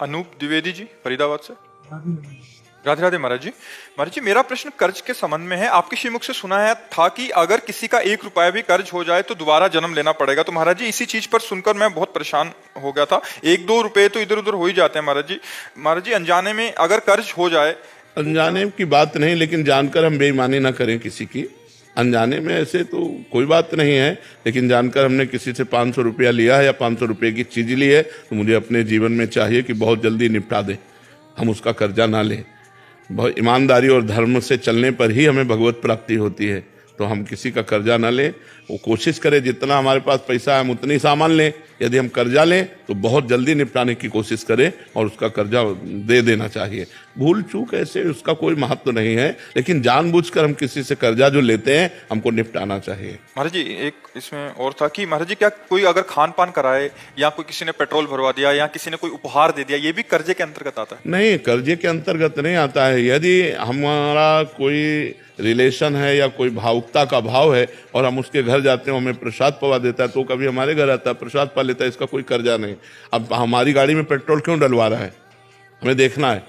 अनूप द्विवेदी जी फरीदाबाद से। राधे राधे महाराज जी। महाराज जी, मेरा प्रश्न कर्ज के संबंध में है। आपके श्रीमुख से सुना है था कि अगर किसी का 1 रुपया भी कर्ज हो जाए तो दोबारा जन्म लेना पड़ेगा। तो महाराज जी, इसी चीज पर सुनकर मैं बहुत परेशान हो गया था। 1-2 रुपए तो इधर उधर हो ही जाते हैं महाराज जी। महाराज जी, अनजाने में अगर कर्ज हो जाए। अनजाने की बात नहीं, लेकिन जानकर हम बेईमानी ना करें किसी की। अनजाने में ऐसे तो कोई बात नहीं है, लेकिन जानकर हमने किसी से 500 रुपया लिया है या 500 रुपये की चीज ली है, तो मुझे अपने जीवन में चाहिए कि बहुत जल्दी निपटा दें, हम उसका कर्जा ना लें। बहुत ईमानदारी और धर्म से चलने पर ही हमें भगवत प्राप्ति होती है। तो हम किसी का कर्जा ना लें, वो कोशिश करें जितना हमारे पास पैसा है हम उतनी सामान लें। यदि हम कर्जा लें तो बहुत जल्दी निपटाने की कोशिश करें और उसका कर्जा दे देना चाहिए। भूल चूक ऐसे उसका कोई महत्व नहीं है, लेकिन जानबूझकर हम किसी से कर्जा जो लेते हैं हमको निपटाना चाहिए। महाराज जी, एक इसमें और था कि महाराज जी, क्या कोई अगर खान पान कराए या कोई किसी ने पेट्रोल भरवा दिया या किसी ने कोई उपहार दे दिया, ये भी कर्जे के अंतर्गत आता है? नहीं, कर्जे के अंतर्गत नहीं आता है। यदि हमारा कोई रिलेशन है या कोई भावुकता का भाव है और हम उसके घर जाते हैं, हमें प्रसाद पवा देता है, तो कभी हमारे घर आता है, प्रसाद पा लेता है, इसका कोई कर्जा नहीं। अब हमारी गाड़ी में पेट्रोल क्यों डलवा रहा है, हमें देखना है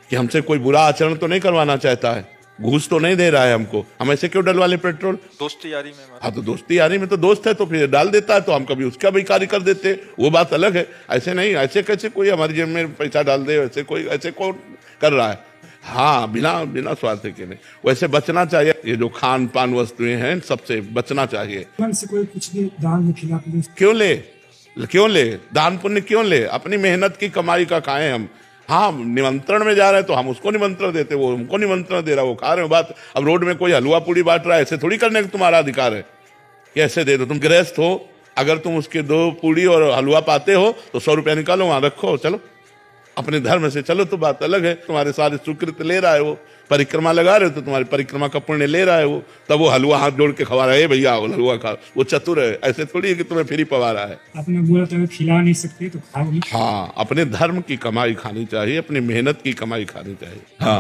कि हमसे कोई बुरा आचरण तो नहीं करवाना चाहता है, घूस तो नहीं दे रहा है हमको, हम ऐसे क्यों डलवा लें पेट्रोल? दोस्ती यारी में। हाँ, तो दोस्ती यारी में तो दोस्त है तो फिर डाल देता है, तो हम कभी उसका भी कार्य कर देते, वो बात अलग है। ऐसे नहीं, ऐसे कैसे कोई हमारी जेब में पैसा डाल दे, ऐसे कोई ऐसे कौन कर रहा है? हाँ, बिना स्वार्थ के नहीं। वैसे बचना चाहिए, ये जो खान पान वस्तुएं हैं सबसे बचना चाहिए। मन से कोई कुछ भी दान में खिला के क्यों ले दान पुण्य क्यों ले? अपनी मेहनत की कमाई का खाएं हम। हाँ, निमंत्रण में जा रहे हैं तो हम उसको निमंत्रण देते, वो हमको निमंत्रण दे रहा, वो खा रहे हो। बात अब रोड में कोई हलवा पूड़ी बांट रहा है, ऐसे थोड़ी करने का तुम्हारा अधिकार है कि ऐसे दे दो। तुम गृहस्थ हो, अगर तुम उसके 2 पूड़ी और हलवा पाते हो तो 100 रुपया निकालो, वहां रखो, चलो अपने धर्म से चलो, तो बात अलग है। तुम्हारे सारे सुकृत ले रहा है वो, परिक्रमा लगा रहे हो तो तुम्हारी परिक्रमा का पुण्य ले रहा है वो, तब वो हलवा हाथ जोड़ के खवा रहा है, भैया हलवा खा। वो चतुर है, ऐसे थोड़ी है कि तुम्हें फ्री पवा रहा है। आपने बोला तो खिला नहीं सकते तो खाओ नहीं। हाँ, अपने धर्म की कमाई खानी चाहिए, अपनी मेहनत की कमाई खानी चाहिए। हाँ,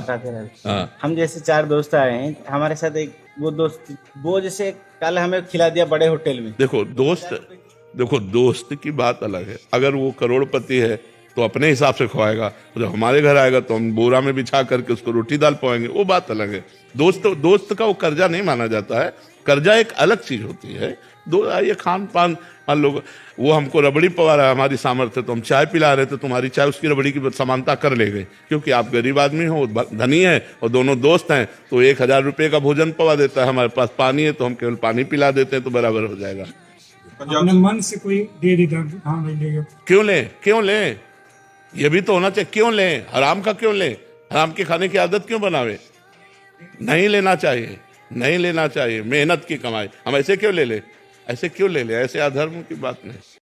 हाँ। हम जैसे 4 दोस्त आए हैं, हमारे साथ एक वो दोस्त, वो जैसे कल हमें खिला दिया बड़े होटल में। देखो दोस्त की बात अलग है। अगर वो करोड़पति है तो अपने हिसाब से खवाएगा, जब हमारे घर आएगा तो हम बोरा में बिछा करके उसको रोटी दाल पाएंगे, वो बात अलग है। दोस्त का वो कर्जा नहीं माना जाता है। कर्जा एक अलग चीज होती है। ये खान पान, मान लो वो हमको रबड़ी पवा रहा है, हमारी सामर्थ्य, तो हम चाय पिला रहे थे, तुम्हारी चाय उसकी रबड़ी की समानता कर ले गए, क्योंकि आप गरीब आदमी हो, धनी है, और दोनों दोस्त हैं, तो 1000 रुपये का भोजन पवा देता है, हमारे पास पानी है तो हम केवल पानी पिला देते हैं, तो बराबर हो जाएगा। अपने मन से कोई दे देता, हाँ नहीं लेगा। क्यों ले? ये भी तो होना चाहिए। क्यों ले? हराम का क्यों ले? हराम के खाने की आदत क्यों बनावे? नहीं लेना चाहिए। मेहनत की कमाई हम ऐसे क्यों ले ले? ऐसे अधर्म की बात नहीं।